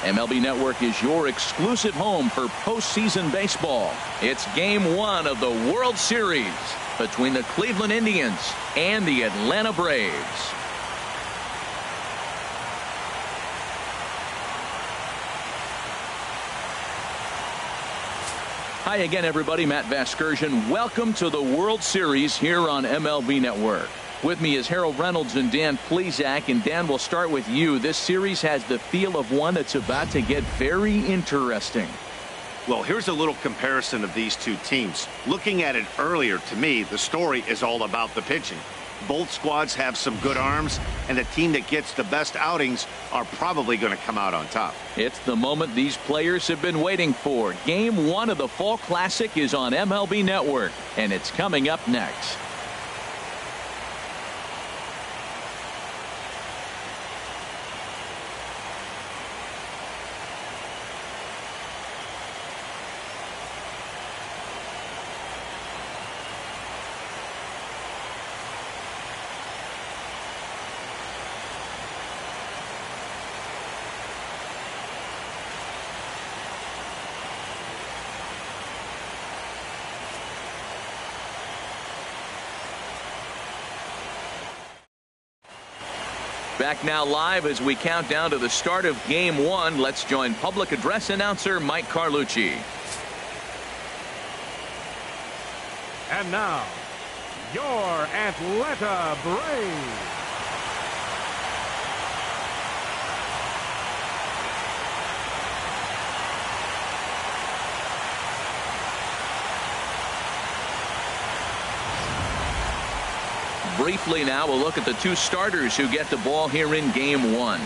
MLB Network is your exclusive home for postseason baseball. It's Game 1 of the World Series between the Cleveland Indians and the Atlanta Braves. Hi again, everybody. Matt Vasgersian. Welcome to the World Series here on MLB Network. With me is Harold Reynolds and Dan Plesac. And Dan, we'll start with you. This series has the feel of one that's about to get very interesting. Well, here's a little comparison of these two teams. Looking at it earlier, to me, the story is all about the pitching. Both squads have some good arms, and the team that gets the best outings are probably going to come out on top. It's the moment these players have been waiting for. Game 1 of the Fall Classic is on MLB Network, and it's coming up next. Back now live as we count down to the start of Game 1. Let's join public address announcer Mike Carlucci. And now, your Atlanta Braves. Briefly now, we'll look at the two starters who get the ball here in Game 1.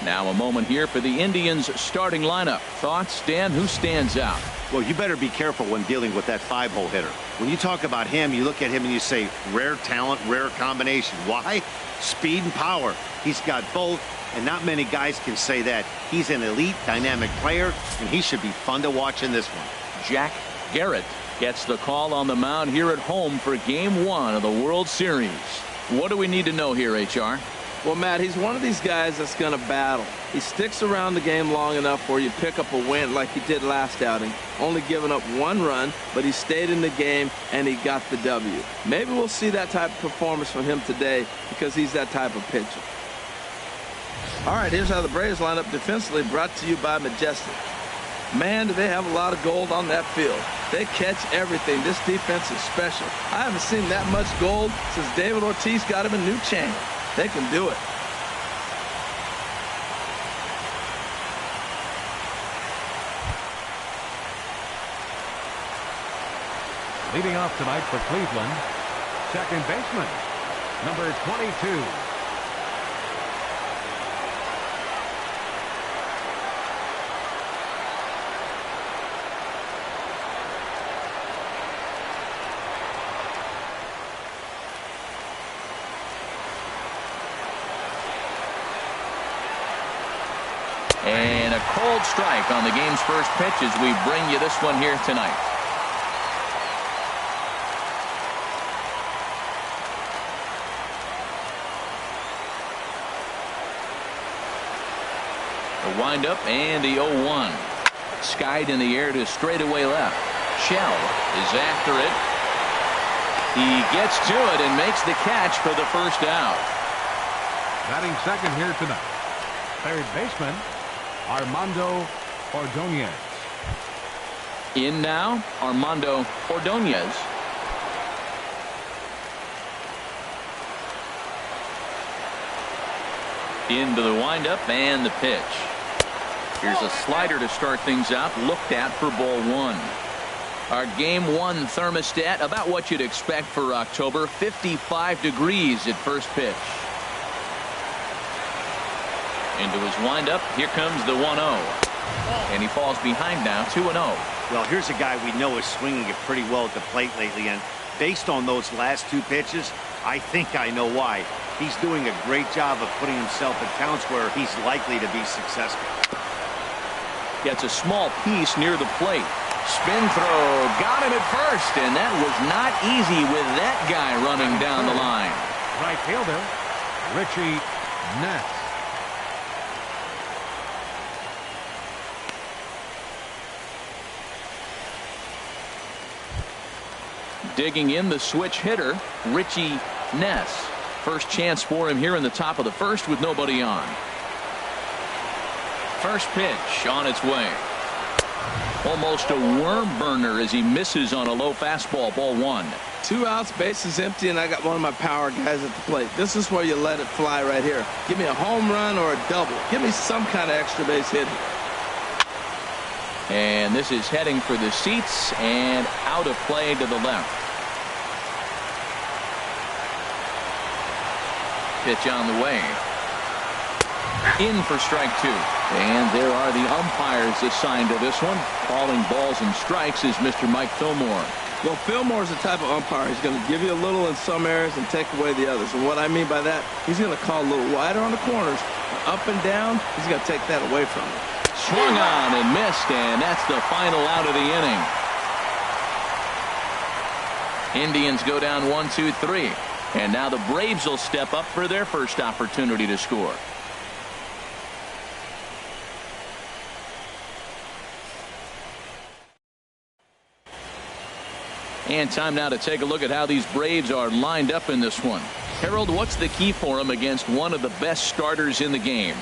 Now a moment here for the Indians starting lineup. Thoughts, Dan? Who stands out? Well, you better be careful when dealing with that 5-hole hitter. When you talk about him, you look at him and you say, rare talent, rare combination. Why? Speed and power. He's got both. And not many guys can say that. He's an elite, dynamic player, and he should be fun to watch in this one. Jack Garrett gets the call on the mound here at home for Game 1 of the World Series. What do we need to know here, HR? Well, Matt, he's one of these guys that's going to battle. He sticks around the game long enough where you pick up a win like he did last outing. Only giving up one run, but he stayed in the game, and he got the W. Maybe we'll see that type of performance from him today because he's that type of pitcher. All right, here's how the Braves line up defensively, brought to you by Majestic. Man, do they have a lot of gold on that field. They catch everything. This defense is special. I haven't seen that much gold since David Ortiz got him a new chain. They can do it. Leading off tonight for Cleveland, second baseman, number 22. And a cold strike on the game's first pitch as we bring you this one here tonight. The windup and the 0-1. Skied in the air to straightaway left. Shell is after it. He gets to it and makes the catch for the first out. Batting second here tonight, third baseman, Armando Ordonez. In now, Armando Ordonez. Into the windup and the pitch. Here's a slider to start things out, looked at for ball 1. Our Game 1 thermostat, about what you'd expect for October, 55 degrees at first pitch. Into his windup, here comes the 1-0. And he falls behind now, 2-0. Well, here's a guy we know is swinging it pretty well at the plate lately, and based on those last two pitches, I think I know why. He's doing a great job of putting himself in counts where he's likely to be successful. Gets a small piece near the plate. Spin throw, got him at first, and that was not easy with that guy running down the line. right fielder, Richie Ness. Digging in, the switch hitter, Richie Ness. First chance for him here in the top of the first with nobody on. First pitch on its way. Almost a worm burner as he misses on a low fastball. Ball one. 2 outs, bases empty, and I got one of my power guys at the plate. This is where you let it fly right here. Give me a home run or a double. Give me some kind of extra base hit. And this is heading for the seats and out of play to the left. Pitch on the way. In for strike 2. And there are the umpires assigned to this one. Calling balls and strikes is Mr. Mike Fillmore. Well, Fillmore's the type of umpire. He's going to give you a little in some areas and take away the others. And what I mean by that, he's going to call a little wider on the corners. Up and down, he's going to take that away from you. Swung on and missed, and that's the final out of the inning. Indians go down 1-2-3. And now the Braves will step up for their first opportunity to score. And time now to take a look at how these Braves are lined up in this one. Harold, what's the key for them against one of the best starters in the game?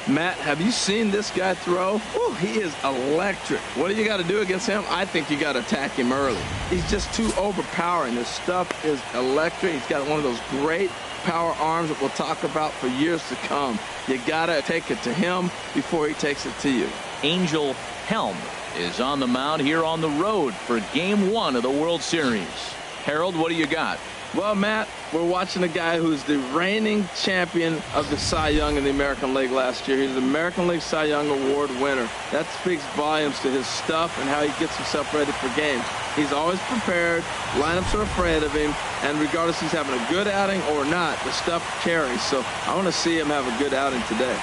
Matt, have you seen this guy throw? Ooh, he is electric. What do you got to do against him? I think you got to attack him early. He's just too overpowering. His stuff is electric. He's got one of those great power arms that we'll talk about for years to come. You got to take it to him before he takes it to you. Angel Helm is on the mound here on the road for Game 1 of the World Series. Harold, what do you got? Well, Matt, we're watching a guy who's the reigning champion of the Cy Young in the American League last year. He's the American League Cy Young Award winner. That speaks volumes to his stuff and how he gets himself ready for games. He's always prepared. Lineups are afraid of him. And regardless he's having a good outing or not, the stuff carries. So I want to see him have a good outing today.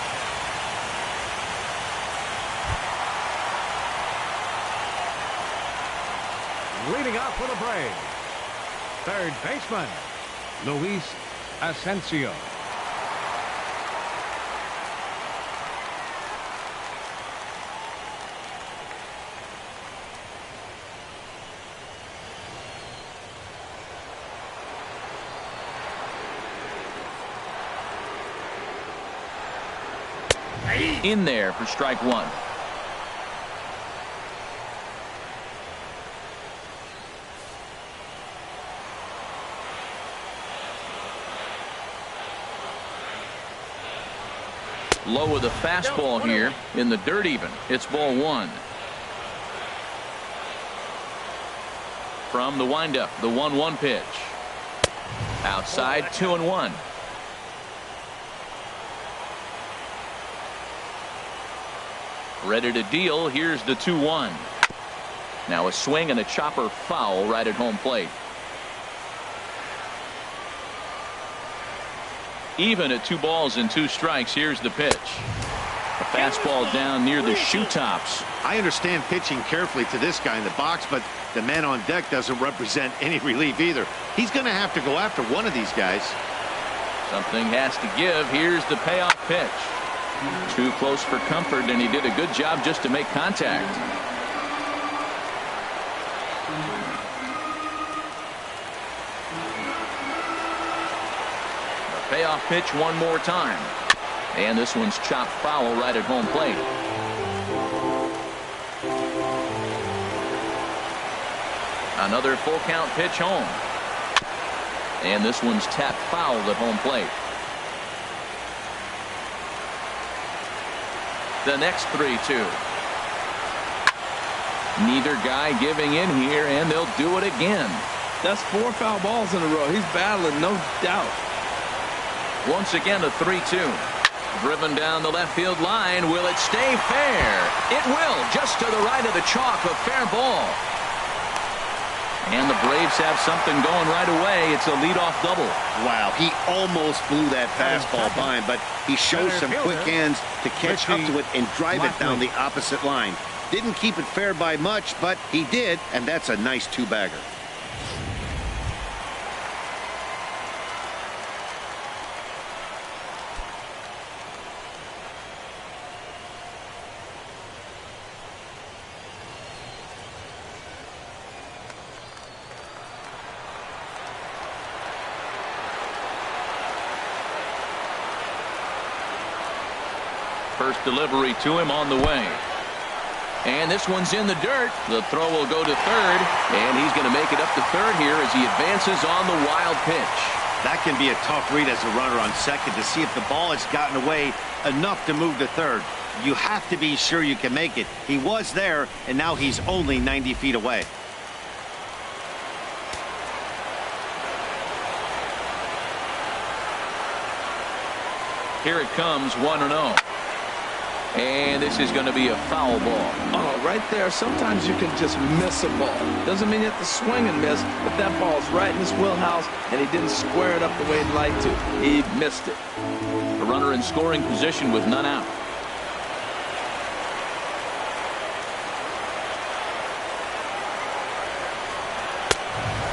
Leading off for the Braves, third baseman, Luis Asensio. In there for strike 1. Low with a fastball here in the dirt even. It's ball 1. From the windup, the 1-1 pitch. Outside, 2-1. Ready to deal. Here's the 2-1. Now a swing and a chopper foul right at home plate. Even at 2 balls and 2 strikes. Here's the pitch. A fastball down near the shoe tops. I understand pitching carefully to this guy in the box, but the man on deck doesn't represent any relief either. He's going to have to go after one of these guys. Something has to give. Here's the payoff pitch. Too close for comfort, and he did a good job just to make contact. Payoff pitch one more time. And this one's chopped foul right at home plate. Another full count pitch home. And this one's tapped foul at home plate. The next 3-2. Neither guy giving in here, and they'll do it again. That's 4 foul balls in a row. He's battling, no doubt. Once again, a 3-2. Driven down the left field line. Will it stay fair? It will. Just to the right of the chalk. A fair ball. And the Braves have something going right away. It's a leadoff double. Wow, he almost blew that fastball by him, but he shows some quick hands to catch up to it and drive it down the opposite line. Didn't keep it fair by much, but he did, and that's a nice 2-bagger. First delivery to him on the way. And this one's in the dirt. The throw will go to third, and he's going to make it up to third here as he advances on the wild pitch. That can be a tough read as a runner on second to see if the ball has gotten away enough to move to third. You have to be sure you can make it. He was there, and now he's only 90 feet away. Here it comes, 1-0. And this is going to be a foul ball. Oh, right there. Sometimes you can just miss a ball. Doesn't mean you have to swing and miss, but that ball's right in his wheelhouse, and he didn't square it up the way he'd like to. He missed it. A runner in scoring position with none out.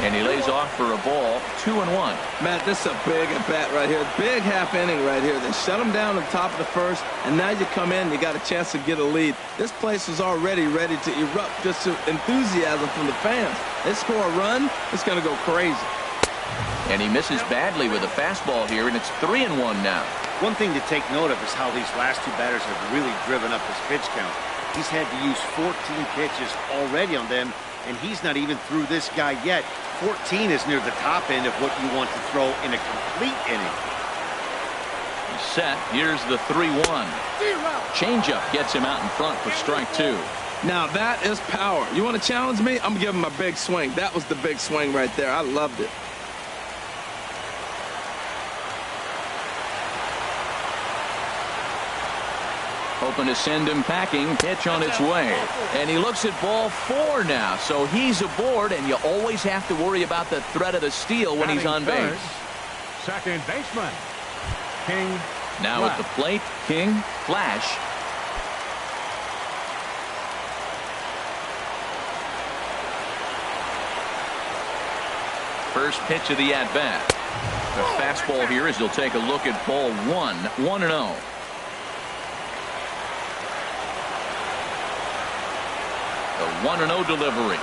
And he lays off for a ball, 2-1. Matt, this is a big at-bat right here. Big half inning right here. They shut him down at the top of the first, and now you come in, you got a chance to get a lead. This place is already ready to erupt just to enthusiasm from the fans. They score a run, it's going to go crazy. And he misses badly with a fastball here, and it's 3-1 now. One thing to take note of is how these last two batters have really driven up his pitch count. He's had to use 14 pitches already on them, and he's not even through this guy yet. 14 is near the top end of what you want to throw in a complete inning. He's set. Here's the 3-1. Changeup gets him out in front for strike two. Now that is power. You want to challenge me? I'm giving him a big swing. That was the big swing right there. I loved it. Hoping to send him packing. Pitch on its way. And he looks at ball 4 now. So he's aboard, and you always have to worry about the threat of the steal when he's on base. Second baseman, King. Now at the plate, King, Flash. First pitch of the at-bat. The fastball here as he'll take a look at ball 1, 1-0. The 1-0 delivery.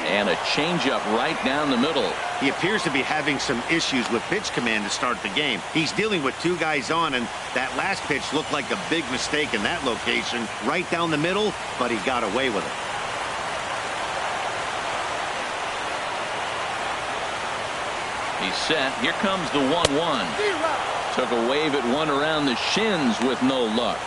And a changeup right down the middle. He appears to be having some issues with pitch command to start the game. He's dealing with two guys on, and that last pitch looked like a big mistake in that location. Right down the middle, but he got away with it. He's set. Here comes the 1-1. Took a wave at one around the shins with no luck.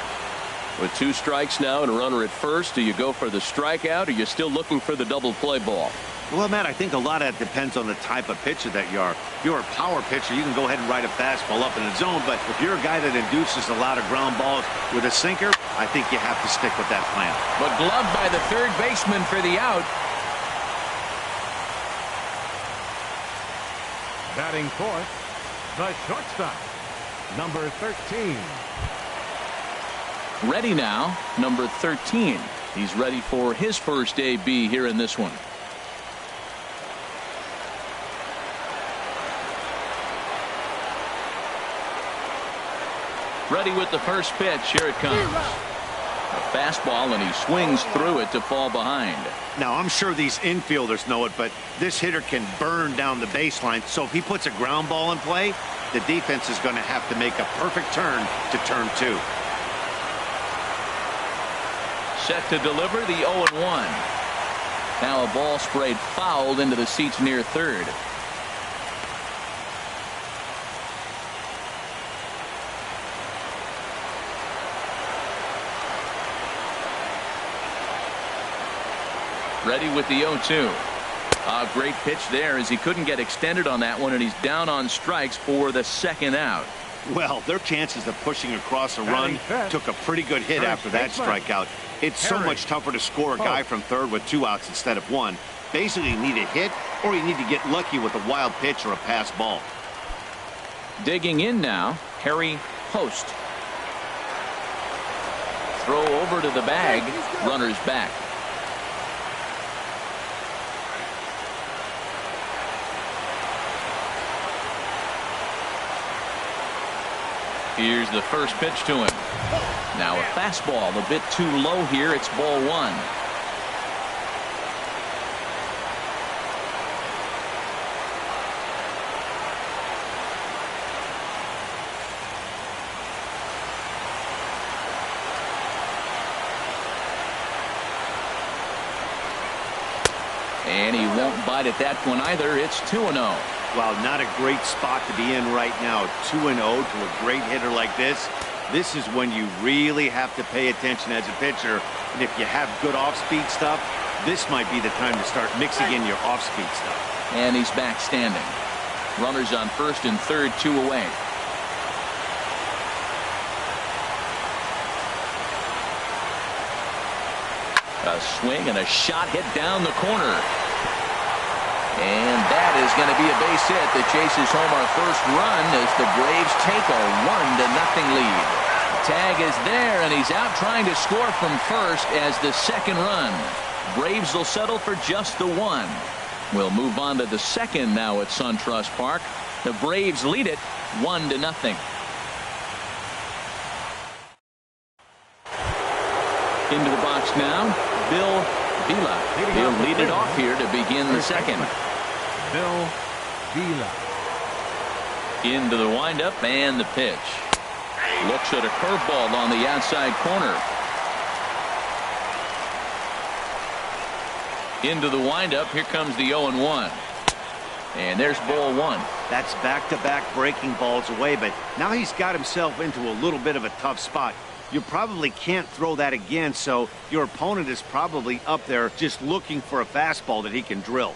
With 2 strikes now and a runner at first, do you go for the strikeout, or are you still looking for the double play ball? Well, Matt, I think a lot of that depends on the type of pitcher that you are. If you're a power pitcher, you can go ahead and ride a fastball up in the zone, but if you're a guy that induces a lot of ground balls with a sinker, I think you have to stick with that plan. But gloved by the third baseman for the out. Batting fourth, the shortstop, number 13. Ready now, number 13. He's ready for his first AB here in this one. Ready with the first pitch. Here it comes. A fastball, and he swings through it to fall behind. Now, I'm sure these infielders know it, but this hitter can burn down the baseline. So if he puts a ground ball in play, the defense is going to have to make a perfect turn to turn 2. Set to deliver the 0-1. Now a ball sprayed fouled into the seats near third. Ready with the 0-2. A great pitch there as he couldn't get extended on that one, and he's down on strikes for the second out. Well, their chances of pushing across a run took a pretty good hit after that strikeout. It's so much tougher to score a guy from third with 2 outs instead of 1. Basically, you need a hit, or you need to get lucky with a wild pitch or a pass ball. Digging in now, Harry Post. Throw over to the bag. Runners back. Here's the first pitch to him. Now a fastball a bit too low here. It's ball 1. And he won't bite at that one either. It's 2-0. Wow, not a great spot to be in right now. 2-0 to a great hitter like this. This is when you really have to pay attention as a pitcher. And if you have good off-speed stuff, this might be the time to start mixing in your off-speed stuff. And he's back standing. Runners on first and third, 2 away. A swing and a shot hit down the corner. And that is going to be a base hit that chases home our first run as the Braves take a 1-0 lead. Tag is there, and he's out trying to score from first as the second run. Braves will settle for just the 1. We'll move on to the second now at SunTrust Park. The Braves lead it 1-0. Into the box now, Bill Vila. He'll lead it off here to begin the second. Bill Vila. Into the windup and the pitch. Looks at a curveball on the outside corner. Into the windup. Here comes the 0-1. And there's ball 1. That's back-to-back breaking balls away, but now he's got himself into a little bit of a tough spot. You probably can't throw that again, so your opponent is probably up there just looking for a fastball that he can drill.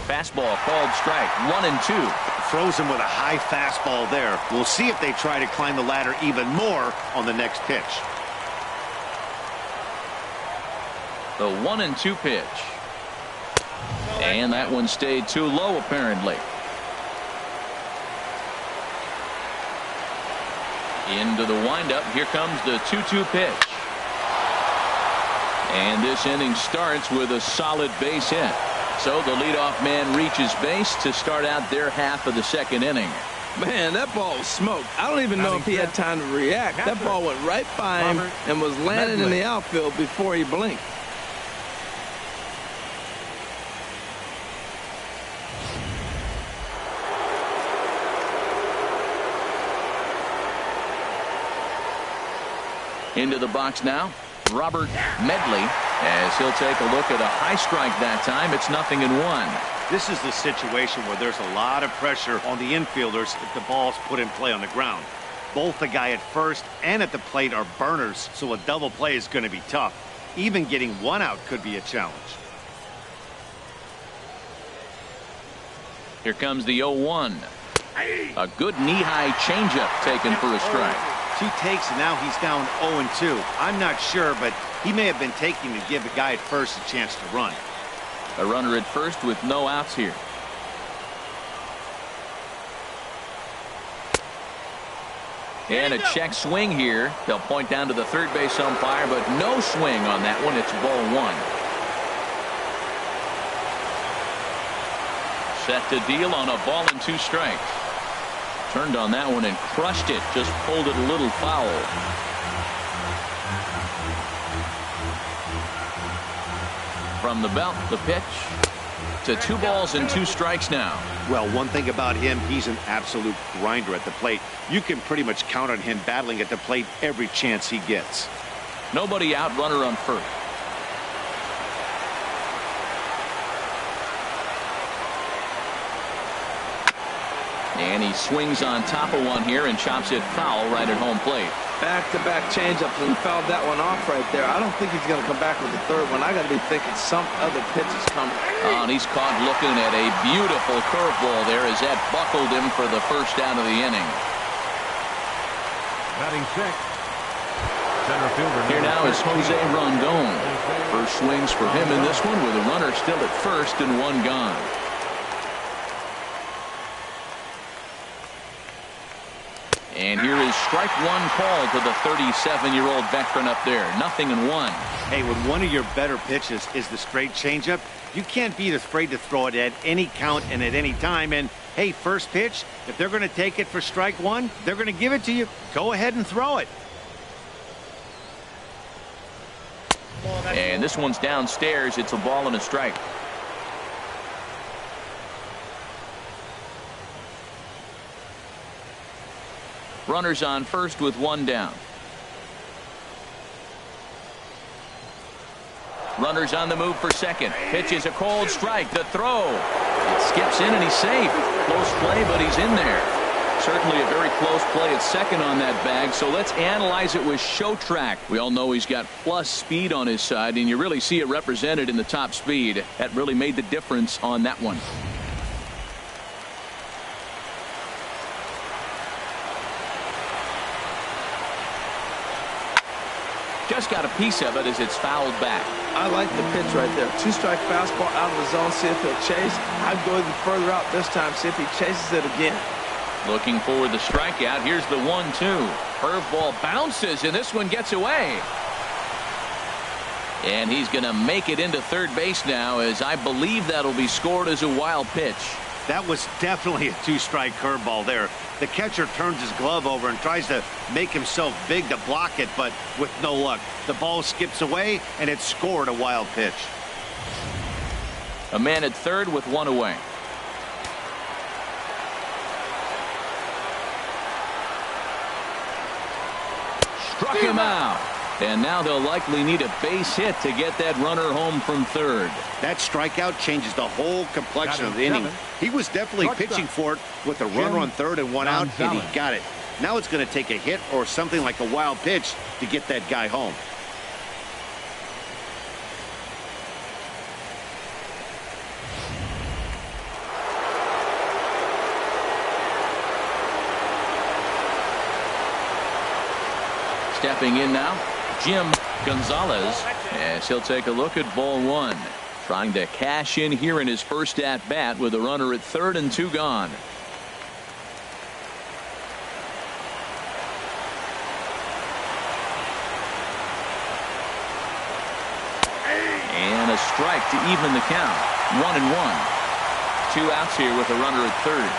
Fastball called strike. 1-2. Throws him with a high fastball there. We'll see if they try to climb the ladder even more on the next pitch. The 1-2 pitch. And that one stayed too low apparently. Into the windup. Here comes the 2-2 pitch. And this inning starts with a solid base hit. So the leadoff man reaches base to start out their half of the second inning. Man, that ball was smoked. I don't even know if he had time to react. That ball went right by him and was landing in the outfield before he blinked. Into the box now, Robert Medley, as he'll take a look at a high strike that time. It's 0-1. This is the situation where there's a lot of pressure on the infielders if the ball's put in play on the ground. Both the guy at first and at the plate are burners, so a double play is going to be tough. Even getting one out could be a challenge. Here comes the 0-1. A good knee-high changeup taken for a strike. 2 takes, and now he's down 0-2. I'm not sure, but he may have been taking to give the guy at first a chance to run. A runner at first with no outs here. And a check swing here. They'll point down to the third base umpire, but no swing on that one. It's ball 1. Set to deal on a ball and 2 strikes. Turned on that one and crushed it. Just pulled it a little foul. From the belt, the pitch to 2 balls and 2 strikes now. Well, one thing about him, he's an absolute grinder at the plate. You can pretty much count on him battling at the plate every chance he gets. Nobody out, runner on first. And he swings on top of one here and chops it foul right at home plate. Back-to-back changeups, and he fouled that one off right there. I don't think he's going to come back with the third one. I got to be thinking some other pitch is coming. And he's caught looking at a beautiful curveball there as that buckled him for the first out of the inning. Batting 6. Center fielder. Here now is Jose Rondon. First swings for him in this one with a runner still at first and 1 gone. And here is strike 1 called to the 37-year-old veteran up there. 0-1. Hey, when one of your better pitches is the straight changeup, you can't be afraid to throw it at any count and at any time. And, hey, first pitch, if they're going to take it for strike 1, they're going to give it to you. Go ahead and throw it. And this one's downstairs. It's a ball and a strike. Runners on first with 1 down. Runners on the move for second. Pitch is a cold strike. The throw. It skips in and he's safe. Close play, but he's in there. Certainly a very close play at second on that bag. So let's analyze it with show track. We all know he's got plus speed on his side, and you really see it represented in the top speed. That really made the difference on that one. Just got a piece of it as it's fouled back. I like the pitch right there. 2-strike fastball out of the zone. See if he'll chase. I'd go even further out this time. See if he chases it again. Looking for the strikeout. Here's the 1-2. Curveball bounces, and this one gets away. And he's going to make it into third base now, as I believe that'll be scored as a wild pitch. That was definitely a 2-strike curveball there. The catcher turns his glove over and tries to make himself big to block it, but with no luck. The ball skips away, and it's scored a wild pitch. A man at third with one away. Struck him out. And now they'll likely need a base hit to get that runner home from third. That strikeout changes the whole complexion of the inning. He was definitely pitching for it with a runner on third and one out, and he got it. Now it's going to take a hit or something like a wild pitch to get that guy home. Stepping in now, Jim Gonzalez, as he'll take a look at ball one. Trying to cash in here in his first at bat with a runner at third and 2 gone. And a strike to even the count. 1-1. 2 outs here with a runner at third.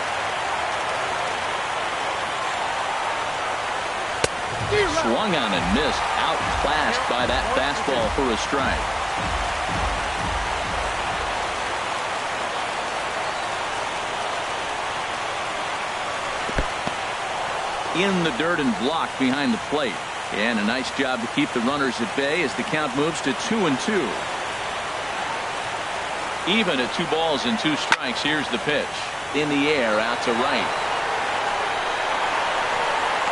Swung on and missed. Outclassed by that fastball for a strike. In the dirt and blocked behind the plate. And a nice job to keep the runners at bay as the count moves to 2-2. Even at 2 balls and 2 strikes. Here's the pitch. In the air out to right.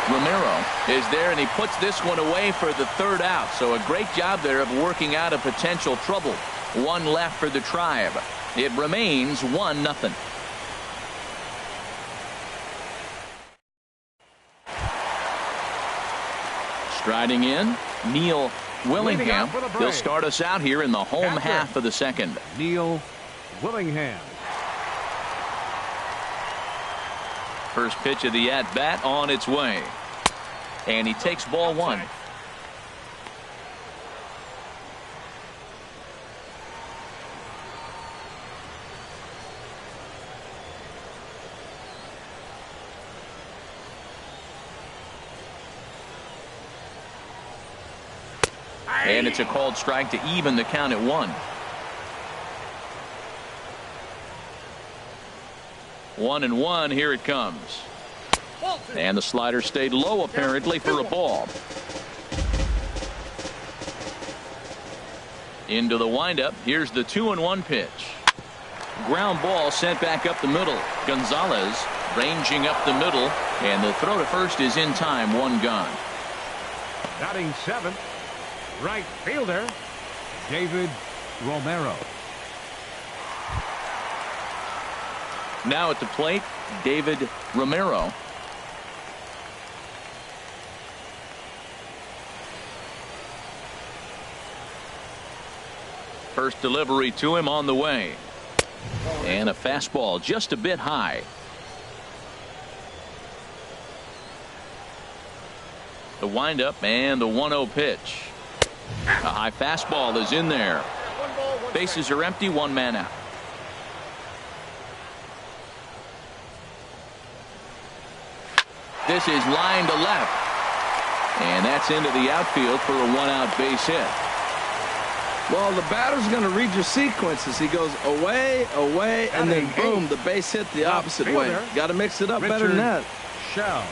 Romero is there, and he puts this one away for the third out. So a great job there of working out a potential trouble. 1 left for the Tribe. It remains 1-0. Striding in, Neil Willingham. He'll start us out here in the home half of the second. Neil Willingham. First pitch of the at-bat on its way. And he takes ball 1. And it's a called strike to even the count at 1. 1-1. Here it comes. And the slider stayed low apparently for a ball. Into the windup. Here's the 2-1 pitch. Ground ball sent back up the middle. Gonzalez ranging up the middle, and the throw to first is in time. 1 gone. Batting 7th, right fielder David Romero. Now at the plate, David Romero. First delivery to him on the way. And a fastball just a bit high. The windup and the 1-0 pitch. A high fastball is in there. Bases are empty, 1 man out. This is line to left. And that's into the outfield for a 1-out base hit. Well, the batter's going to read your sequences. He goes away, away, and then boom, the base hit the opposite way. Got to mix it up better than that. Shell.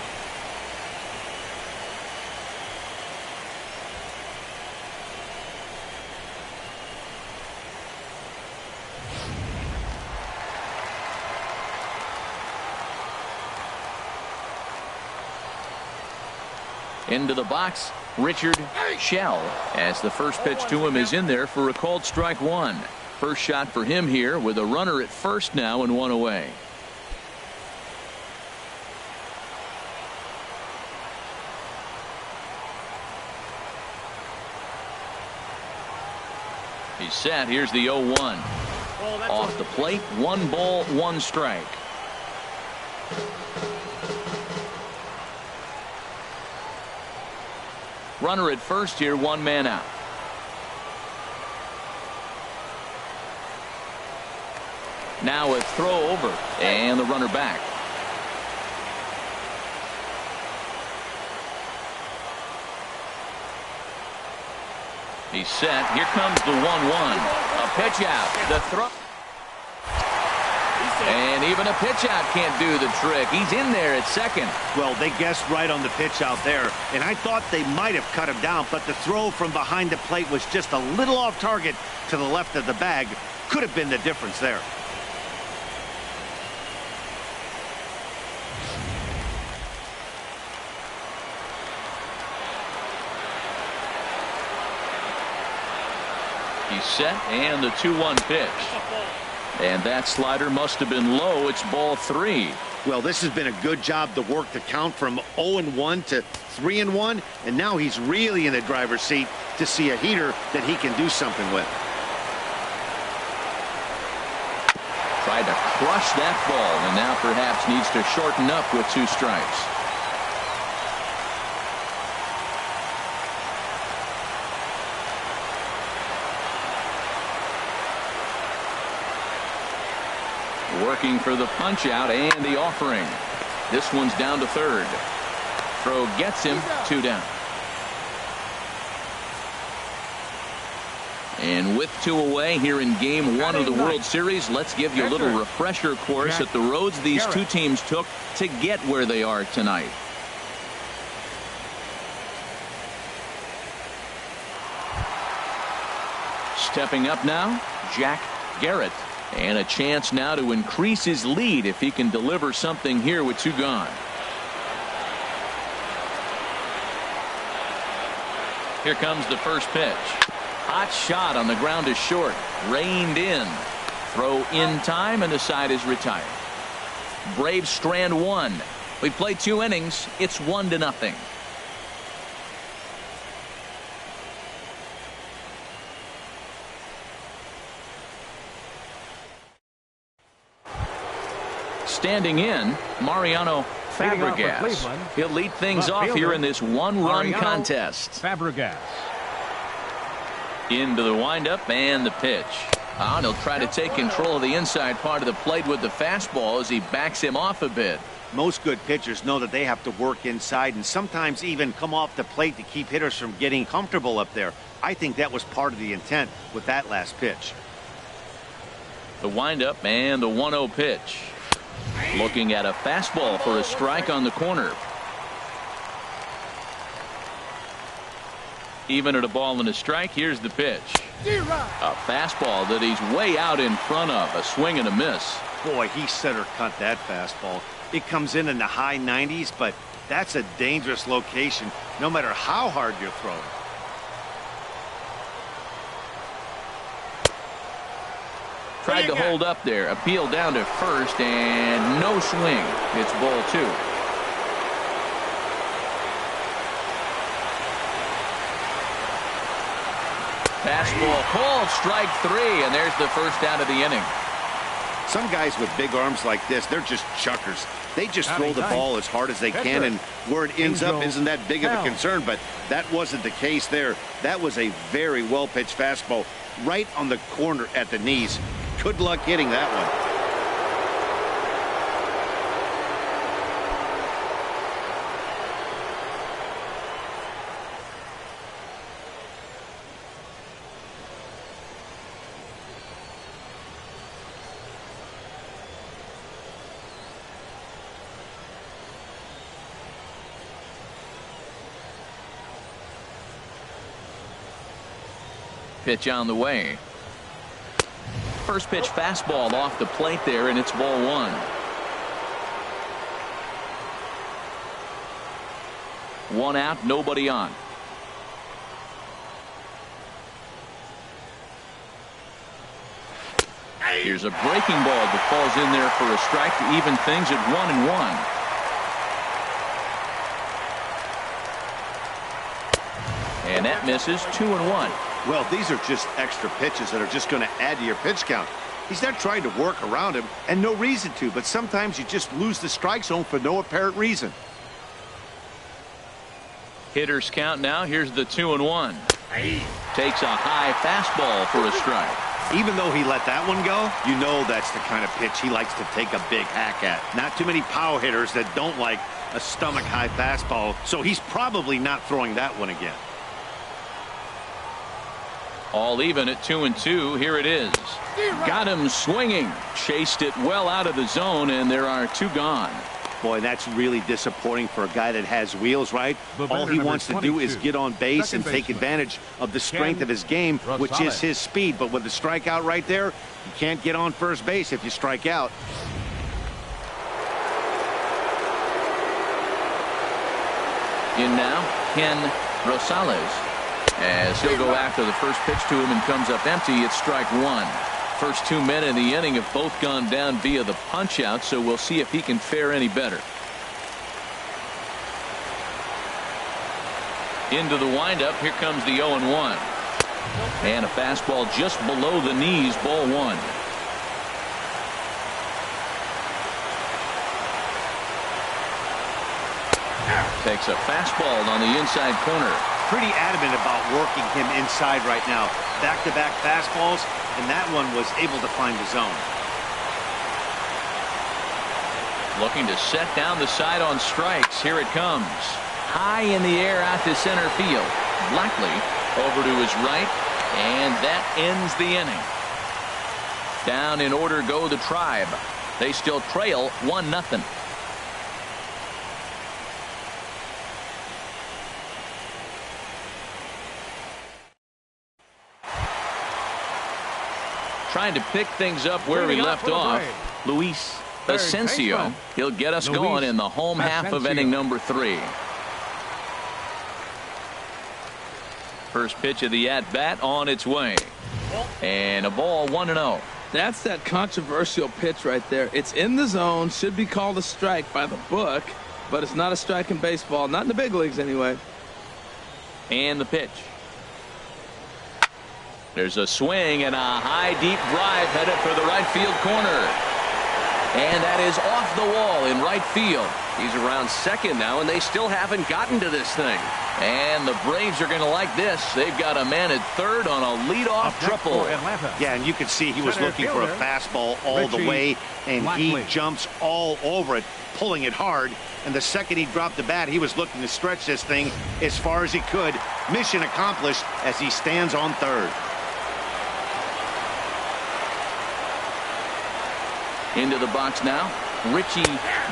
Into the box, Richard Shell, as the first pitch to him is in there for a called strike one. First shot for him here with a runner at first now and one away. He's set. Here's the 0-1. Off the plate, 1 ball, 1 strike. Runner at first here, 1 man out. Now a throw over and the runner back. He's set. Here comes the 1-1. A pitch out. The throw. And even a pitch out can't do the trick. He's in there at second. Well, they guessed right on the pitch out there, and I thought they might have cut him down, but the throw from behind the plate was just a little off target to the left of the bag. Could have been the difference there. He's set, and the 2-1 pitch. And that slider must have been low. It's ball 3. Well, this has been a good job to work the count from 0-1 to 3-1, and now he's really in the driver's seat to see a heater that he can do something with. Tried to crush that ball, and now perhaps needs to shorten up with 2 strikes. Working for the punch out and the offering. This one's down to third. Throw gets him, 2 down. And with 2 away here in game 1 of the World Series, let's give you a little refresher course at the roads these 2 teams took to get where they are tonight. Stepping up now, Jack Garrett. And a chance now to increase his lead if he can deliver something here with 2 gone. Here comes the first pitch. Hot shot on the ground is short. Reined in. Throw in time and the side is retired. Braves strand 1. We played 2 innings. It's 1-0. Standing in, Mariano Fabregas. He'll lead things off here in this 1-run contest. Fabregas. Into the windup and the pitch. And he'll try to take control of the inside part of the plate with the fastball as he backs him off a bit. Most good pitchers know that they have to work inside and sometimes even come off the plate to keep hitters from getting comfortable up there. I think that was part of the intent with that last pitch. The windup and the 1-0 pitch. Looking at a fastball for a strike on the corner. Even at a ball and a strike, here's the pitch. A fastball that he's way out in front of. A swing and a miss. Boy, he center cut that fastball. It comes in the high 90s, but that's a dangerous location no matter how hard you're throwing. Tried to hold up there. Appeal down to first and no swing. It's ball 2. Fastball called, strike 3, and there's the first out of the inning. Some guys with big arms like this, they're just chuckers. They just throw the ball as hard as they can, and where it ends up isn't that big of a concern, but that wasn't the case there. That was a very well-pitched fastball right on the corner at the knees. Good luck hitting that one. Pitch on the way. First pitch fastball off the plate there, and it's ball 1. 1 out, nobody on. Here's a breaking ball that falls in there for a strike to even things at 1-1. And that misses. 2-1. Well, these are just extra pitches that are just going to add to your pitch count. He's not trying to work around him, and no reason to, but sometimes you just lose the strike zone for no apparent reason. Hitters count now. Here's the 2-1. Takes a high fastball for a strike. Even though he let that one go, you know that's the kind of pitch he likes to take a big hack at. Not too many power hitters that don't like a stomach-high fastball, so he's probably not throwing that one again. All even at 2-2. Here it is. Got him swinging. Chased it well out of the zone, and there are 2 gone. Boy, that's really disappointing for a guy that has wheels, right? All he wants to do is get on base and take advantage of the strength of his game, which is his speed. But with the strikeout right there, you can't get on first base if you strike out. In now, Ken Rosales. As he'll go after the first pitch to him and comes up empty. It's strike 1. First 2 men in the inning have both gone down via the punch out, so we'll see if he can fare any better. Into the windup. Here comes the 0-1. And a fastball just below the knees. Ball 1. Takes a fastball on the inside corner. Pretty adamant about working him inside right now. Back-to-back fastballs, and that one was able to find the zone. Looking to set down the side on strikes. Here it comes. High in the air out to center field. Blackley over to his right, and that ends the inning. Down in order go the Tribe. They still trail 1-0. Trying to pick things up where we left off. Luis Asensio. He'll get us going in the home half of inning number 3. First pitch of the at-bat on its way. And a ball 1-0. That's that controversial pitch right there. It's in the zone. Should be called a strike by the book. But it's not a strike in baseball. Not in the big leagues anyway. And the pitch. There's a swing and a high deep drive headed for the right field corner. And that is off the wall in right field. He's around second now, and they still haven't gotten to this thing. And the Braves are going to like this. They've got a man at third on a leadoff triple. Yeah, and you can see he was looking for a fastball all the way, and he jumps all over it, pulling it hard. And the second he dropped the bat, he was looking to stretch this thing as far as he could. Mission accomplished as he stands on third. Into the box now, Richie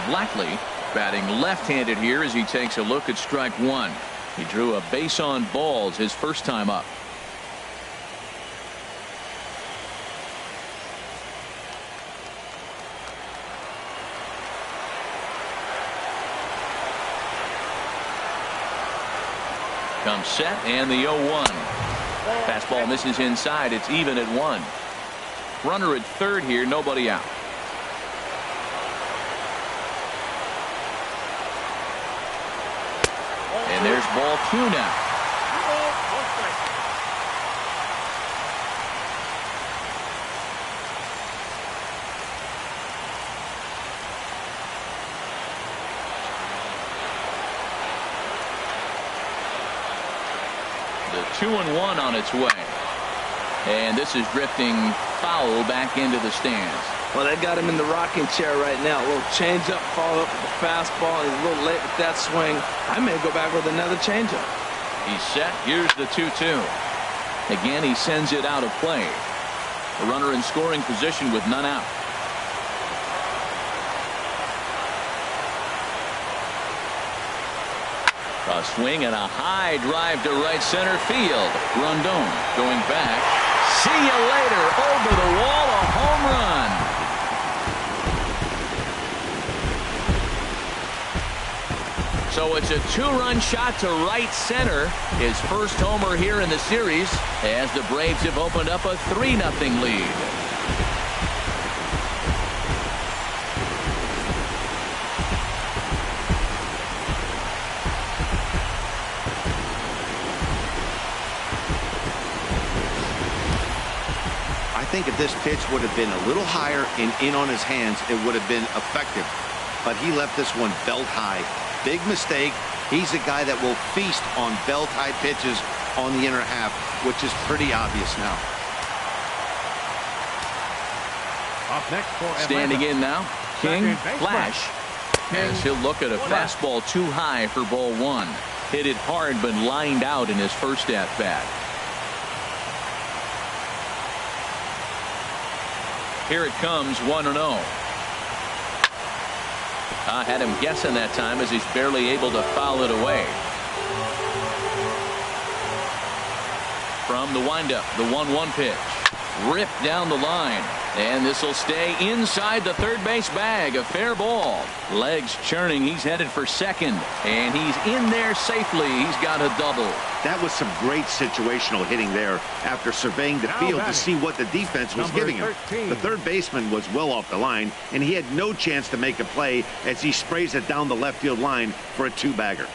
Blackley, batting left-handed here as he takes a look at strike 1. He drew a base on balls his first time up. Comes set, and the 0-1. Fastball misses inside. It's even at 1. Runner at third here, nobody out. And there's ball 2 now. The 2-1 on its way. And this is drifting foul back into the stands. Well, they got him in the rocking chair right now. A little changeup, followed up with the fastball. He's a little late with that swing. I may go back with another changeup. He's set. Here's the 2-2. Again, he sends it out of play. A runner in scoring position with none out. A swing and a high drive to right center field. Rondon going back. See you later. Over the wall, a home run. So So it's a two-run shot to right center. His first homer here in the series as the Braves have opened up a 3-0 lead. I think if this pitch would have been a little higher and in on his hands, it would have been effective. But he left this one belt high. Big mistake. He's a guy that will feast on belt high pitches on the inner half, which is pretty obvious now. Up next for standing in now, King Flash. As he'll look at a fastball too high for ball one. Hit it hard but lined out in his first at bat. Here it comes, 1-0. I had him guessing that time as he's barely able to foul it away. From the windup, the 1-1 pitch. Ripped down the line. And this will stay inside the third base bag. A fair ball. Legs churning. He's headed for second. And he's in there safely. He's got a double. That was some great situational hitting there after surveying the field to see what the defense was giving him. The third baseman was well off the line, and he had no chance to make a play as he sprays it down the left field line for a two-bagger.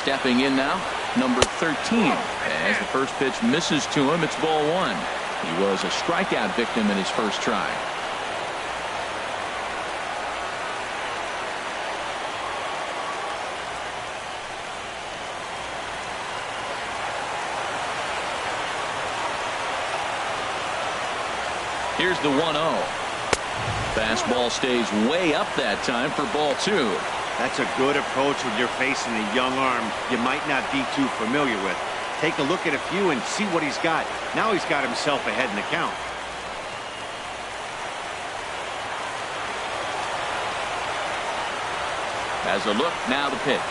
Stepping in now, number 13. As the first pitch misses to him, it's ball one. He was a strikeout victim in his first try. Here's the 1-0. Fastball stays way up that time for ball two. That's a good approach when you're facing a young arm you might not be too familiar with. Take a look at a few and see what he's got. Now he's got himself ahead in the count. As a look, now the pitch.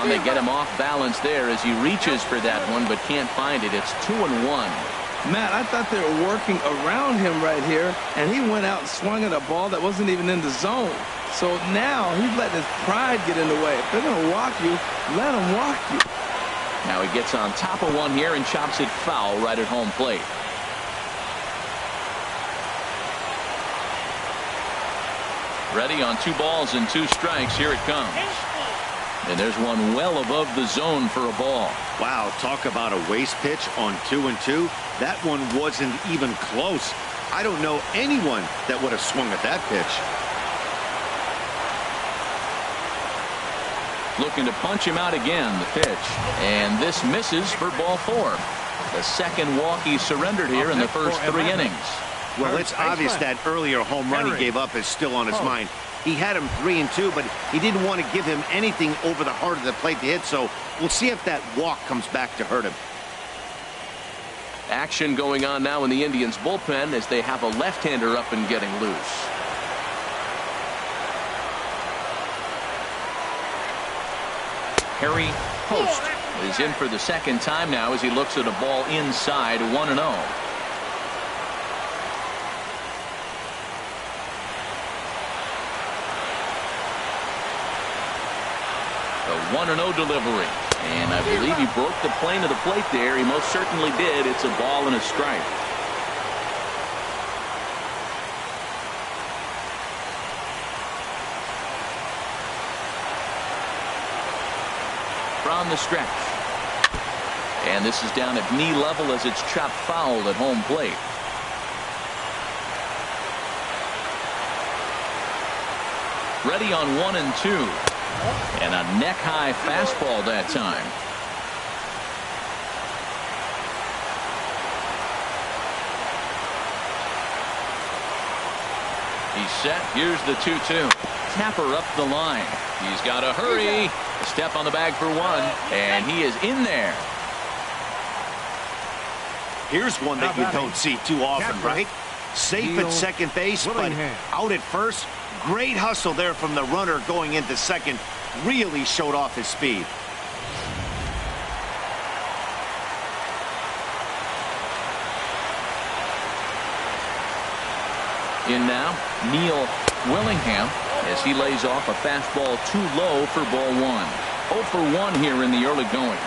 They get him off balance there as he reaches for that one but can't find it. It's 2-1. Matt, I thought they were working around him right here, and he went out and swung at a ball that wasn't even in the zone. So now he's letting his pride get in the way. If they're going to walk you, let them walk you. Now he gets on top of one here and chops it foul right at home plate. Ready on 2 balls and 2 strikes. Here it comes. And there's one well above the zone for a ball. Wow, talk about a waste pitch on 2-2. That one wasn't even close. I don't know anyone that would have swung at that pitch. Looking to punch him out again, the pitch. And this misses for ball 4. The second walk he surrendered here in the first 3 innings. Well, it's obvious that earlier home run he gave up is still on his mind. He had him 3-2, but he didn't want to give him anything over the heart of the plate to hit, so we'll see if that walk comes back to hurt him. Action going on now in the Indians bullpen as they have a left-hander up and getting loose. Harry Post is in for the second time now as he looks at a ball inside 1-0. The 1-0 delivery. And I believe he broke the plane of the plate there. He most certainly did. It's a ball and a strike. From the stretch. And this is down at knee level as it's chopped foul at home plate. Ready on 1-2. And a neck-high fastball that time. He's set. Here's the 2-2. Tapper up the line. He's got to hurry. A step on the bag for one. And he is in there. Here's one that you don't see too often, right? Safe at second base, but out at first. Great hustle there from the runner going into second. Really showed off his speed. In now, Neil Willingham as he lays off a fastball too low for ball 1. 0 for 1 here in the early going.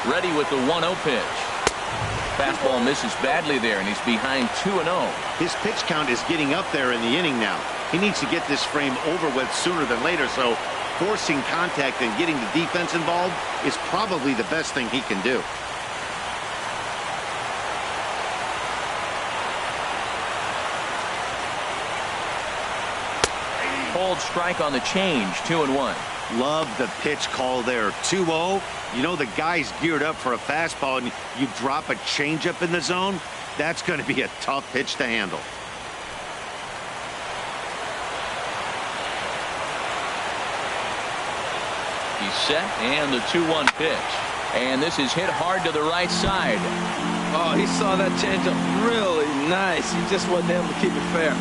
Ready with the 1-0 pitch. Fastball misses badly there, and he's behind 2-0. His pitch count is getting up there in the inning now. He needs to get this frame over with sooner than later, so forcing contact and getting the defense involved is probably the best thing he can do. Hold strike on the change, 2-1. Love the pitch call there. 2-0. You know the guy's geared up for a fastball, and you drop a changeup in the zone. That's going to be a tough pitch to handle. He's set, and the 2-1 pitch. And this is hit hard to the right side. Oh, he saw that changeup really nice. He just wasn't able to keep it fair.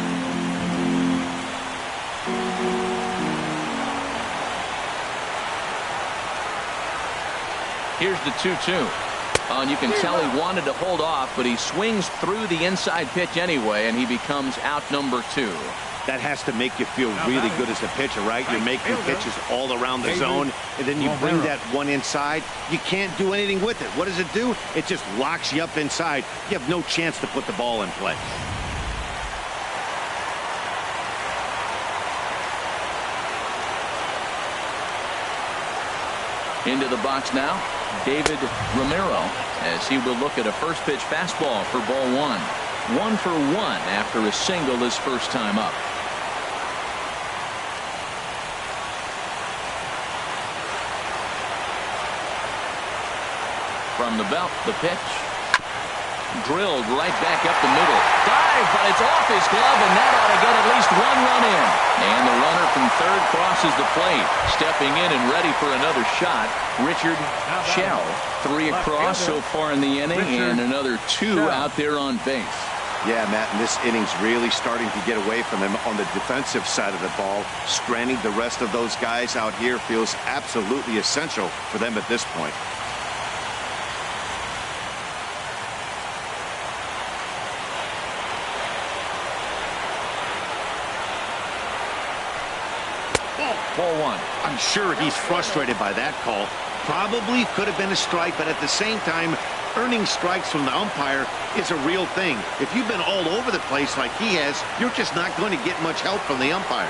Here's the 2-2. And you can tell he wanted to hold off, but he swings through the inside pitch anyway, and he becomes out number 2. That has to make you feel really good as a pitcher, right? You're making pitches all around the zone, and then you bring that one inside. You can't do anything with it. What does it do? It just locks you up inside. You have no chance to put the ball in play. Into the box now, David Romero, as he will look at a first pitch fastball for ball 1. 1 for 1 after a single his first time up. From the belt, the pitch. Drilled right back up the middle. Dive, but it's off his glove, and that ought to get at least 1 run in. And the runner from third crosses the plate. Stepping in and ready for another shot, Richard Shell. 3 across so far in the inning, and another 2 out there on base. Yeah, Matt, and this inning's really starting to get away from him on the defensive side of the ball. Stranding the rest of those guys out here feels absolutely essential for them at this point. Ball 1. I'm sure he's frustrated by that call. Probably could have been a strike, but at the same time, earning strikes from the umpire is a real thing. If you've been all over the place like he has, you're just not going to get much help from the umpires.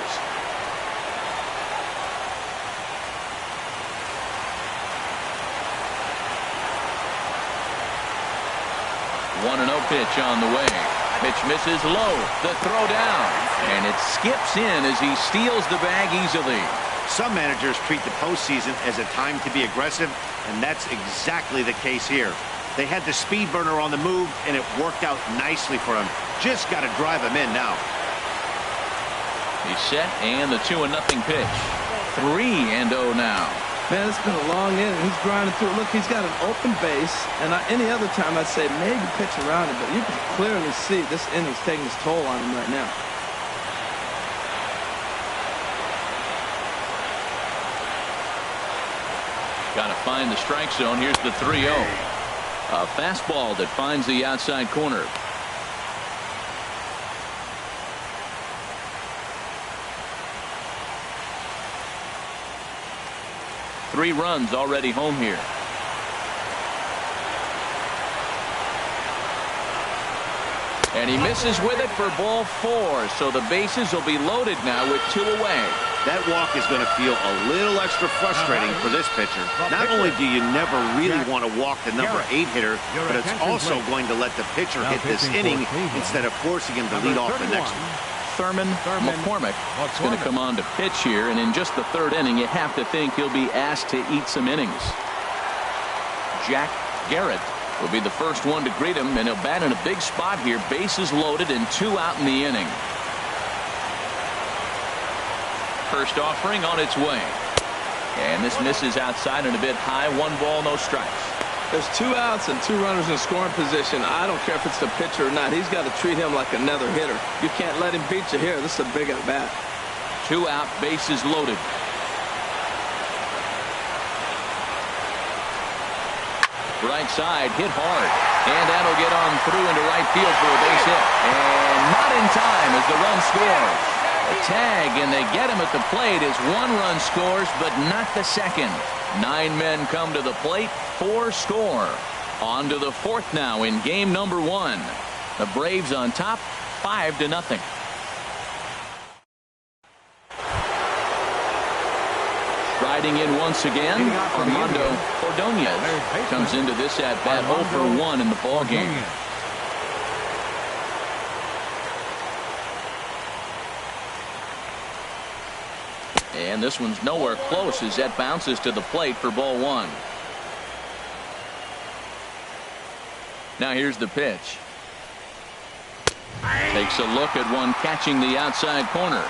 One and 0 pitch on the way. Pitch misses low. The throw down. And it skips in as he steals the bag easily. Some managers treat the postseason as a time to be aggressive, and that's exactly the case here. They had the speed burner on the move, and it worked out nicely for him. Just got to drive him in now. He's set, and the 2-0 pitch. 3-0 now. Man, it's been a long inning. He's grinding through. Look, he's got an open base, and any other time I'd say maybe pitch around it, but you can clearly see this inning's taking its toll on him right now. Got to find the strike zone. Here's the 3-0. A fastball that finds the outside corner. Three runs already home here. And he misses with it for ball 4. So the bases will be loaded now with 2 away. That walk is going to feel a little extra frustrating for this pitcher. Not only do you never really want to walk the number 8 hitter, but it's also going to let the pitcher hit this inning instead of forcing him to lead off the next one. Thurman McCormick is going to come on to pitch here, and in just the 3rd inning, you have to think he'll be asked to eat some innings. Jack Garrett will be the first one to greet him, and he'll bat in a big spot here. Bases loaded and 2 out in the inning. First offering on its way. And this misses outside and a bit high. 1 ball, no strikes. There's 2 outs and 2 runners in scoring position. I don't care if it's the pitcher or not. He's got to treat him like another hitter. You can't let him beat you here. This is a big at bat. 2 out, bases loaded. Right side, hit hard. And that'll get on through into right field for a base hit. And not in time as the run scores. A tag, and they get him at the plate as 1 run scores, but not the second. 9 men come to the plate, 4 score. On to the 4th now in game number 1. The Braves on top, 5-0. Riding in once again, Armando Ordonez comes into this at bat 0 for 1 in the ball game. And this one's nowhere close as that bounces to the plate for ball 1. Now here's the pitch. Takes a look at one catching the outside corner.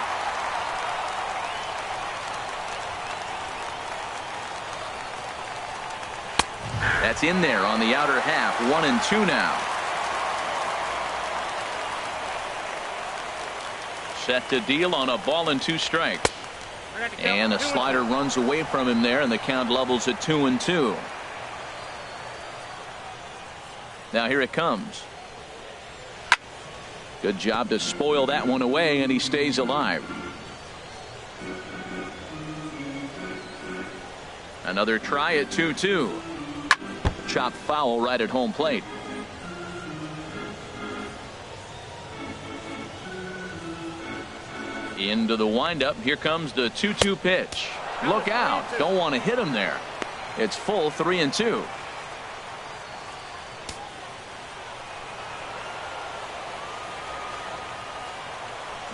That's in there on the outer half. 1-2 now. Set to deal on a ball and 2 strikes. And a slider runs away from him there, and the count levels at 2-2. Now here it comes. Good job to spoil that one away, and he stays alive. Another try at 2-2. Chopped foul right at home plate. Into the windup. Here comes the 2-2 pitch. Look out. Don't want to hit him there. It's full 3-2.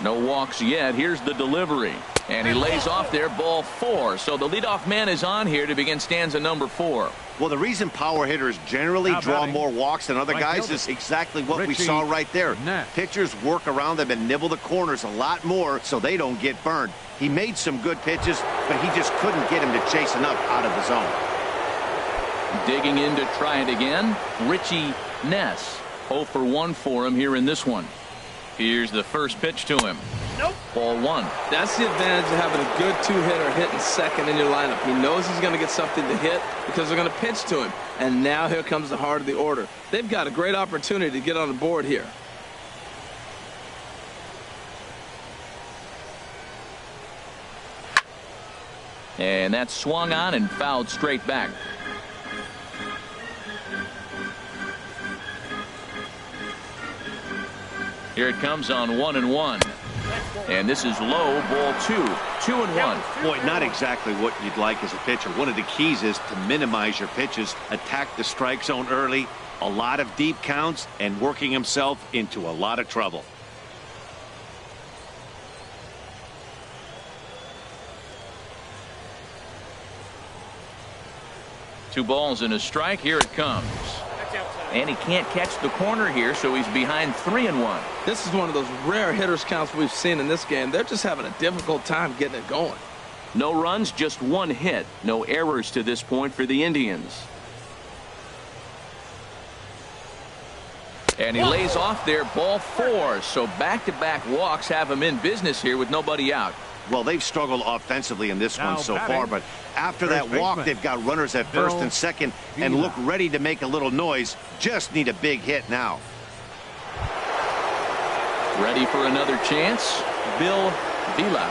No walks yet. Here's the delivery. And he lays off there, ball 4. So the leadoff man is on here to begin stanza number 4. Well, the reason power hitters generally draw more walks than other guys is exactly what we saw right there. Pitchers work around them and nibble the corners a lot more so they don't get burned. He made some good pitches, but he just couldn't get him to chase enough out of the zone. Digging in to try it again, Richie Ness. 0 for 1 for him here in this one. Here's the first pitch to him. Nope. Ball 1. That's the advantage of having a good 2-hitter hitting second in your lineup. He knows he's going to get something to hit because they're going to pitch to him. And now here comes the heart of the order. They've got a great opportunity to get on the board here. And that's swung on and fouled straight back. Here it comes on 1-1. And this is low, ball 2. 2-1. Boy, not exactly what you'd like as a pitcher. One of the keys is to minimize your pitches, attack the strike zone early, a lot of deep counts, and working himself into a lot of trouble. Two balls and a strike. Here it comes. And he can't catch the corner here, so he's behind 3-1. This is one of those rare hitters counts we've seen in this game. They're just having a difficult time getting it going. No runs, just 1 hit. No errors to this point for the Indians. And he lays off there, ball 4. So back-to-back walks have him in business here with nobody out. Well, they've struggled offensively in this one so far, but after that walk, they've got runners at first and second and look ready to make a little noise. Just need a big hit now. Ready for another chance, Bill Vila.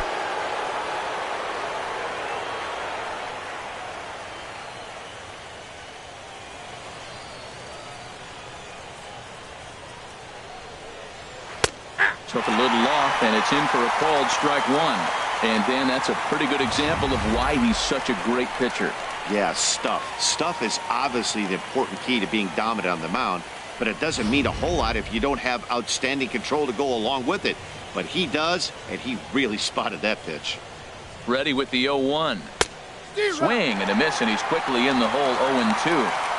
Took a little off, and it's in for a called strike 1. And, Dan, that's a pretty good example of why he's such a great pitcher. Yeah, stuff. Stuff is obviously the important key to being dominant on the mound, but it doesn't mean a whole lot if you don't have outstanding control to go along with it. But he does, and he really spotted that pitch. Ready with the 0-1. Swing and a miss, and he's quickly in the hole 0-2.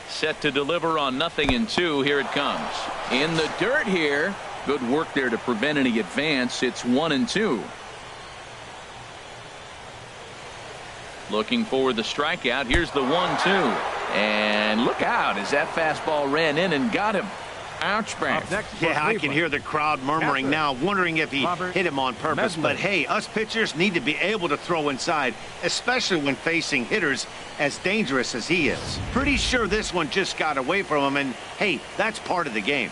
Set to deliver on 0-2. Here it comes. In the dirt here. Good work there to prevent any advance. It's 1-2. Looking for the strikeout. Here's the 1-2. And look out as that fastball ran in and got him. Ouch, bang. Yeah, I can hear the crowd murmuring now, wondering if he hit him on purpose. But hey, us pitchers need to be able to throw inside, especially when facing hitters as dangerous as he is. Pretty sure this one just got away from him, and hey, that's part of the game.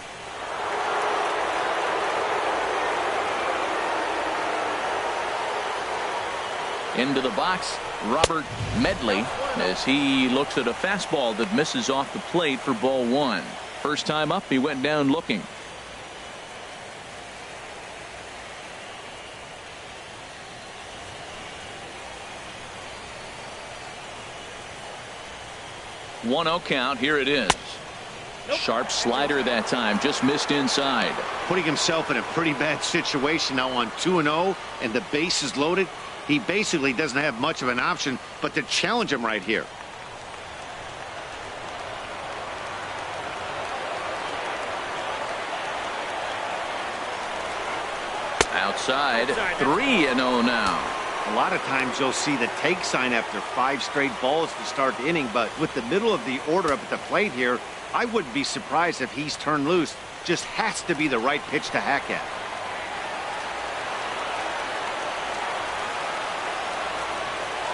Into the box, Robert Medley, as he looks at a fastball that misses off the plate for ball 1. First time up, he went down looking. One-0 count. Here it is. Sharp slider that time, just missed inside. Putting himself in a pretty bad situation now on 2-0, and the base is loaded. He basically doesn't have much of an option but to challenge him right here. Outside, 3-0 now. A lot of times you'll see the take sign after 5 straight balls to start the inning, but with the middle of the order up at the plate here, I wouldn't be surprised if he's turned loose. Just has to be the right pitch to hack at.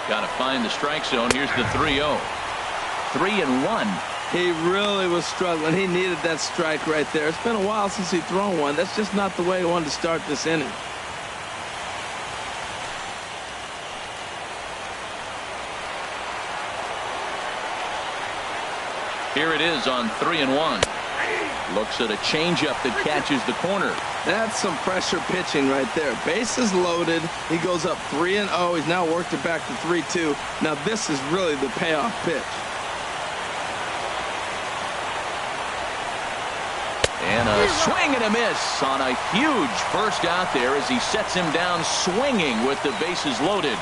Got to find the strike zone. Here's the 3-0. 3-1. He really was struggling. He needed that strike right there. It's been a while since he's thrown one. That's just not the way he wanted to start this inning. Here it is on 3-1. Looks at a changeup that catches the corner. That's some pressure pitching right there. Bases loaded. He goes up 3-0. He's now worked it back to 3-2. Now this is really the payoff pitch. And a swing and a miss on a huge first out there as he sets him down swinging with the bases loaded.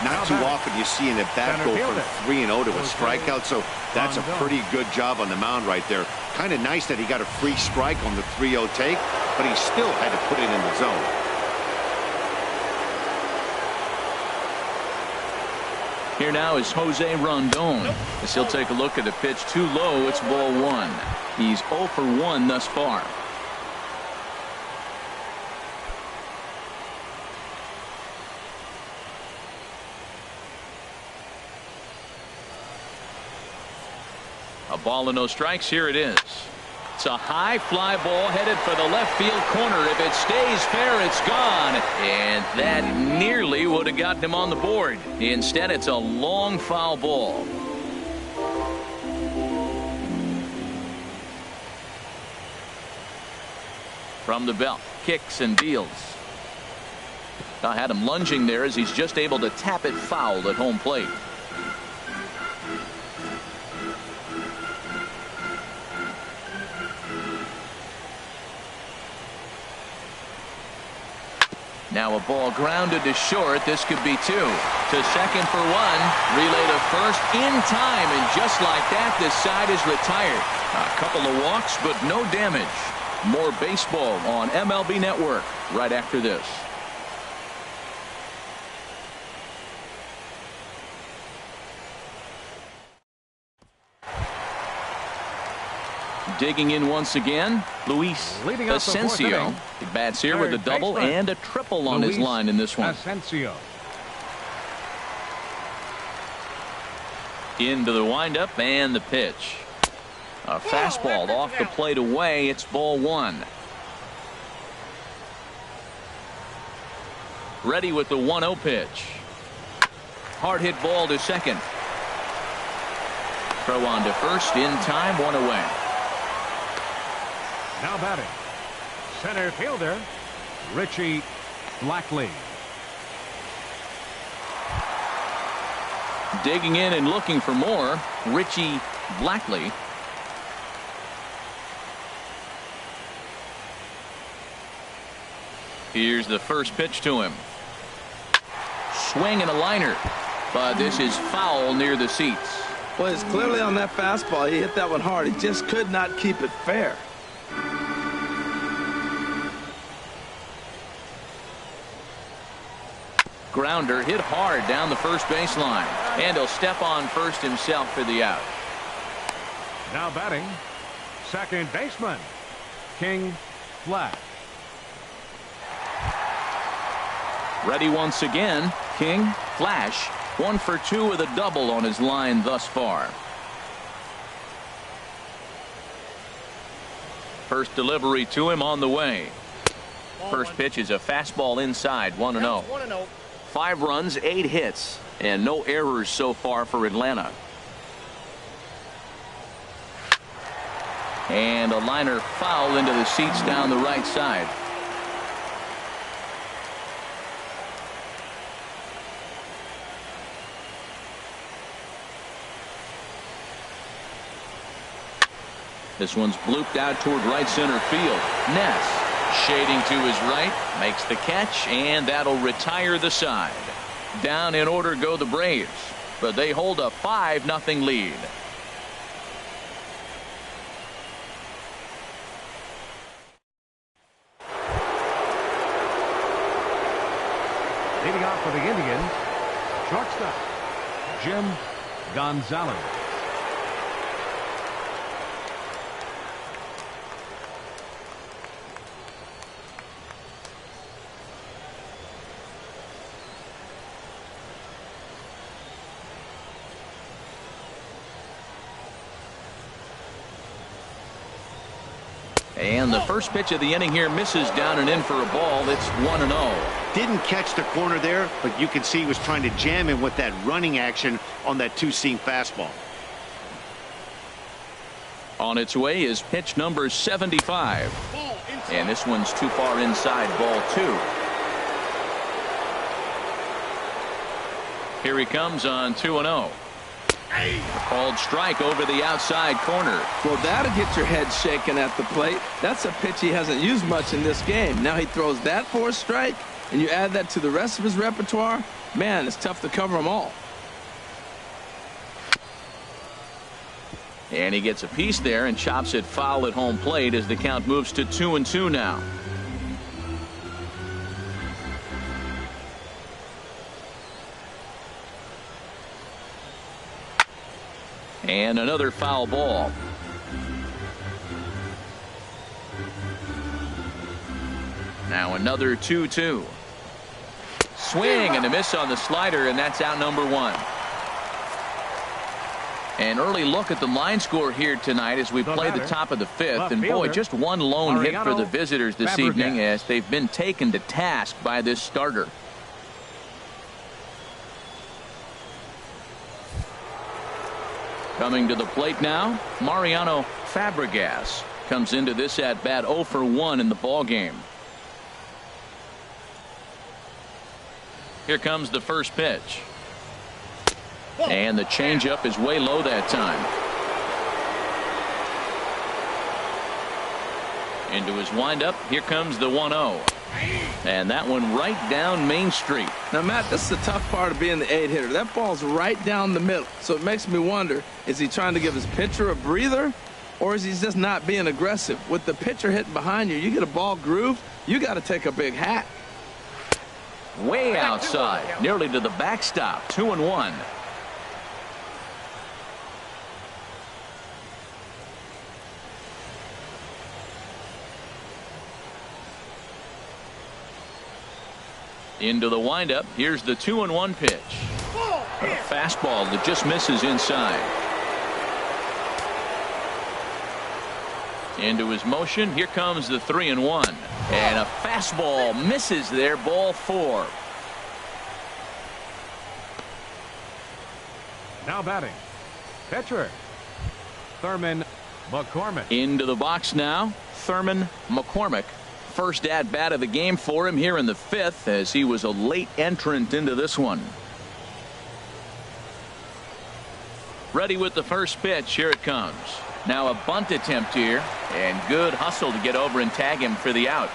Not too often you see an at-bat go from 3-0 to a strikeout, so that's a pretty good job on the mound right there. Kind of nice that he got a free strike on the 3-0 take, but he still had to put it in the zone. Here now is Jose Rondon, as he'll take a look at the pitch too low. It's ball 1. He's 0 for 1 thus far. A ball and no strikes. Here it is. It's a high fly ball headed for the left field corner. If it stays fair, it's gone. And that nearly would have gotten him on the board. Instead, it's a long foul ball. From the belt, kicks and deals. I had him lunging there as he's just able to tap it foul at home plate. Now a ball grounded to short. This could be 2. To second for 1. Relay to first in time, and just like that, this side is retired. A couple of walks, but no damage. More baseball on MLB Network right after this. Digging in once again, Luis Asensio. He bats here with a double and a triple on his line in this one. Asensio. Into the windup and the pitch. A fastball off the plate away. It's ball 1. Ready with the 1-0 pitch. Hard hit ball to second. Throw on to first in time. 1 away. Now batting, center fielder, Richie Blackley. Digging in and looking for more, Richie Blackley. Here's the first pitch to him. Swing and a liner, but this is foul near the seats. Well, it's clearly on that fastball. He hit that one hard. He just could not keep it fair. Grounder hit hard down the first baseline. And he'll step on first himself for the out. Now batting, second baseman, King Flash. Ready once again, King Flash. 1 for 2 with a double on his line thus far. First delivery to him on the way. First pitch is a fastball inside, 1-0. 5 runs, 8 hits, and no errors so far for Atlanta. And a liner foul into the seats down the right side. This one's blooped out toward right center field. Ness shading to his right, makes the catch, and that'll retire the side. Down in order go the Braves, but they hold a 5-0 lead. Leading off for the Indians, shortstop, Jim Gonzalez. And the first pitch of the inning here misses down and in for a ball. It's 1-0. Didn't catch the corner there, but you can see he was trying to jam him with that running action on that two-seam fastball. On its way is pitch number 75. And this one's too far inside, ball 2. Here he comes on 2-0. Called strike over the outside corner. Well, that'll get your head shaken at the plate. That's a pitch he hasn't used much in this game. Now he throws that for a strike, and you add that to the rest of his repertoire. Man, it's tough to cover them all. And he gets a piece there and chops it foul at home plate as the count moves to 2-2 now. And another foul ball. Now another 2-2. Swing and a miss on the slider, and that's out number 1. An early look at the line score here tonight as we play the top of the 5th. And boy, just one lone hit for the visitors this evening as they've been taken to task by this starter. Coming to the plate now, Mariano Fabregas comes into this at bat 0 for 1 in the ball game. Here comes the first pitch. And the changeup is way low that time. Into his windup. Here comes the 1-0. And that one right down Main Street. Now, Matt, this is the tough part of being the 8-hitter. That ball's right down the middle. So it makes me wonder, is he trying to give his pitcher a breather, or is he just not being aggressive? With the pitcher hitting behind you, you get a ball groove, you got to take a big hack. Way outside, nearly to the backstop. 2-1. Into the windup. Here's the 2-1 pitch. A fastball that just misses inside. Into his motion. Here comes the 3-1. And a fastball misses there. Ball 4. Now batting, pitcher, Thurman McCormick. Into the box now, Thurman McCormick. First at bat of the game for him here in the 5th, as he was a late entrant into this one. Ready with the first pitch. Here it comes. Now a bunt attempt here, and good hustle to get over and tag him for the out.